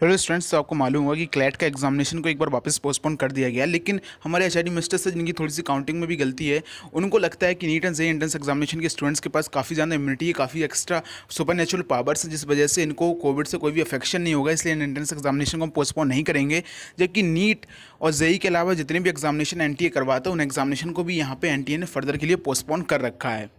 Hello students, तो आपको मालूम होगा कि क्लैट का एग्जामिनेशन को एक बार वापस पोस्टपोन कर दिया गया। लेकिन हमारे आचार्य मिस्टर से जिनकी थोड़ी सी काउंटिंग में भी गलती है, उनको लगता है कि neat and JEE entrance examination के स्टूडेंट्स के पास काफ़ी ज़्यादा इम्यूनिटी है, काफ़ी एक्स्ट्रा सुपर नेचुरल पावर्स है, जिस वजह से इनको कोविड से कोई भी अफेक्शन नहीं होगा। इसलिए एंट्रेंस एग्जामिनेशन को हम पोस्टपोन नहीं करेंगे। जबकि नीट और जेईई के अलावा जितने भी एग्जामिनेशन एनटीए करवाता है, उन एग्जामिनेशन को भी यहाँ पे एनटीए ने फर्दर के लिए पोस्टपोन कर रखा है।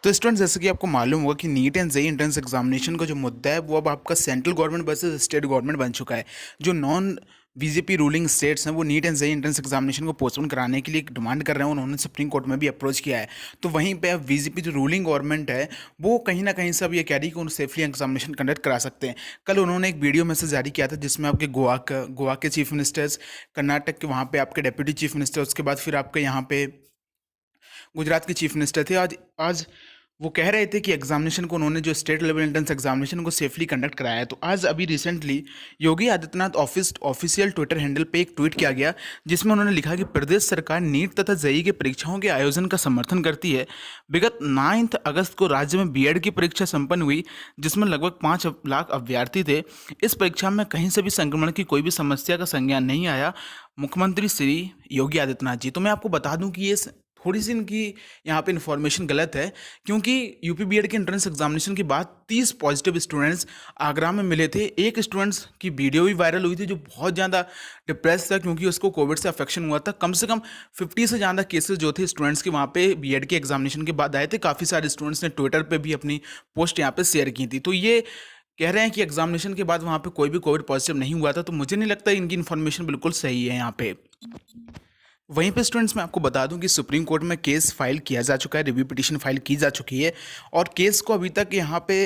तो स्टूडेंट्स, जैसे कि आपको मालूम होगा कि neat and JEE entrance examination का जो मुद्दा है वो अब आपका central government versus state government बन चुका है। जो नॉन बीजेपी रूलिंग स्टेट्स हैं वो neat and JEE entrance examination को पोस्टपोन कराने के लिए एक डिमांड कर रहे हैं। उन्होंने सुप्रीम कोर्ट में भी अप्रोच किया है। तो वहीं पे अब बीजेपी जो रूलिंग गवर्नमेंट है वो कहीं ना कहीं से अब ये कह रही है कि उन सेफली एग्जामिनेशन कंडक्ट करा सकते हैं। कल उन्होंने एक वीडियो मैसेज जारी किया था जिसमें आपके गोवा के चीफ मिनिस्टर्स, कर्नाटक के वहाँ पे आपके डेप्यूटी चीफ मिनिस्टर, उसके बाद फिर आपके यहाँ पे गुजरात के चीफ मिनिस्टर थे। आज आज वो कह रहे थे कि एग्जामिनेशन को उन्होंने जो स्टेट लेवल एंट्रेंस एग्जामिनेशन को सेफली कंडक्ट कराया है। तो आज अभी recently Yogi Adityanath official Twitter handle पे एक ट्वीट किया गया जिसमें उन्होंने लिखा कि प्रदेश सरकार नीट तथा जेईई के परीक्षाओं के आयोजन का समर्थन करती है। विगत 9 अगस्त को राज्य में बीएड की परीक्षा संपन्न हुई जिसमें लगभग 5 लाख अभ्यर्थी थे। इस परीक्षा में कहीं से भी संक्रमण की कोई भी समस्या का संज्ञान नहीं आया, मुख्यमंत्री श्री योगी आदित्यनाथ जी। तो मैं आपको बता दूं कि ये थोड़ी सी इनकी यहाँ पे इन्फॉर्मेशन गलत है, क्योंकि यूपी बीएड के एंट्रेंस एग्जामिनेशन के बाद 30 पॉजिटिव स्टूडेंट्स आगरा में मिले थे। एक स्टूडेंट्स की वीडियो भी वायरल हुई थी जो बहुत ज़्यादा डिप्रेस था क्योंकि उसको कोविड से अफेक्शन हुआ था। कम से कम 50 से ज़्यादा केसेस जो थे स्टूडेंट्स के वहाँ पे बीएड के एग्जामिनेशन के बाद आए थे। काफ़ी सारे स्टूडेंट्स ने ट्विटर पर भी अपनी पोस्ट यहाँ पर शेयर की थी। तो ये कह रहे हैं कि एग्जामिनेशन के बाद वहाँ पे कोई भी कोविड पॉजिटिव नहीं हुआ था। तो मुझे नहीं लगता इनकी इन्फॉर्मेशन बिल्कुल सही है यहाँ पे। वहीं पे स्टूडेंट्स मैं आपको बता दूं कि सुप्रीम कोर्ट में केस फाइल किया जा चुका है, रिव्यू पिटीशन फाइल की जा चुकी है और केस को अभी तक यहाँ पे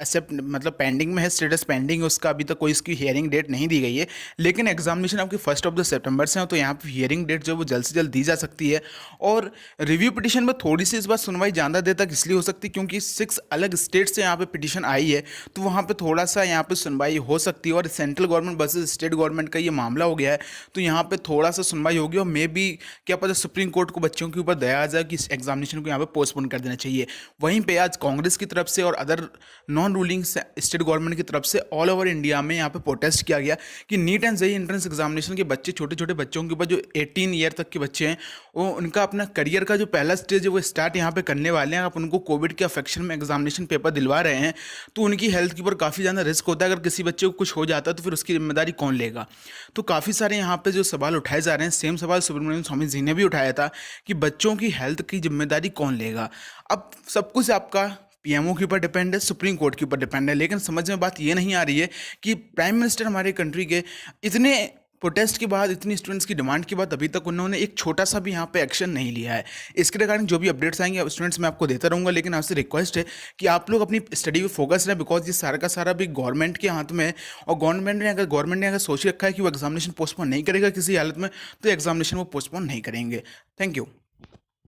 एक्सेप्ट मतलब पेंडिंग में है, स्टेटस पेंडिंग है उसका। अभी तक कोई इसकी हियरिंग डेट नहीं दी गई है। लेकिन एग्जामिनेशन आपकी 1 सितंबर से है, तो यहाँ पे हियरिंग डेट जो है वो जल्द से जल्द दी जा सकती है। और रिव्यू पिटीशन में थोड़ी सी इस बार सुनवाई ज़्यादा देर तक इसलिए हो सकती है क्योंकि 6 अलग स्टेट से यहाँ पे पिटीशन आई है, तो वहाँ पे थोड़ा सा यहाँ पे सुनवाई हो सकती है। और central government versus state government का ये मामला हो गया है, तो यहाँ पे थोड़ा सा सुनवाई होगी और मे बी क्या पता सुप्रीम कोर्ट को बच्चों के ऊपर दया आ जाए कि इस एग्जामिनेशन को यहाँ पे पोस्टपोन कर देना चाहिए। वहीं पे आज कांग्रेस की तरफ से और other non ruling state government की तरफ से ऑल ओवर इंडिया में यहाँ पे प्रोटेस्ट किया गया कि neat and JEE entrance examination के बच्चे, छोटे छोटे बच्चों के ऊपर जो 18 ईयर तक के बच्चे हैं, वो उनका अपना करियर का जो पहला स्टेज है वो स्टार्ट यहाँ पे करने वाले हैं। आप उनको कोविड के अफेक्शन में एग्जामिनेशन पेपर दिलवा रहे हैं तो उनकी हेल्थ के ऊपर काफ़ी ज़्यादा रिस्क होता है। अगर किसी बच्चे को कुछ हो जाता है तो फिर उसकी जिम्मेदारी कौन लेगा। तो काफ़ी सारे यहाँ पे जो सवाल उठाए जा रहे हैं, सेम सवाल सुब्रमण्यम स्वामी जी ने भी उठाया था कि बच्चों की हेल्थ की जिम्मेदारी कौन लेगा। अब सब कुछ आपका पीएमओ के ऊपर डिपेंड है, सुप्रीम कोर्ट के ऊपर डिपेंड है। लेकिन समझ में बात ये नहीं आ रही है कि प्राइम मिनिस्टर हमारे कंट्री के इतने प्रोटेस्ट के बाद, इतनी स्टूडेंट्स की डिमांड के बाद अभी तक उन्होंने एक छोटा सा भी यहाँ पे एक्शन नहीं लिया है। इसके रिगार्डिंग जो भी अपडेट्स आएंगे स्टूडेंट्स मैं आपको देता रहूँगा। लेकिन आपसे रिक्वेस्ट है कि आप लोग अपनी स्टडी पे फोकस रहे, बिकॉज ये सारा का सारा भी गवर्नमेंट के हाथ में है। और गवर्नमेंट ने अगर सोच रखा है कि वो एग्जामिनेशन पोस्टपोन नहीं करेगा किसी हालत में, तो एग्जामिनेशन वो पोस्टपोन नहीं करेंगे। Thank you.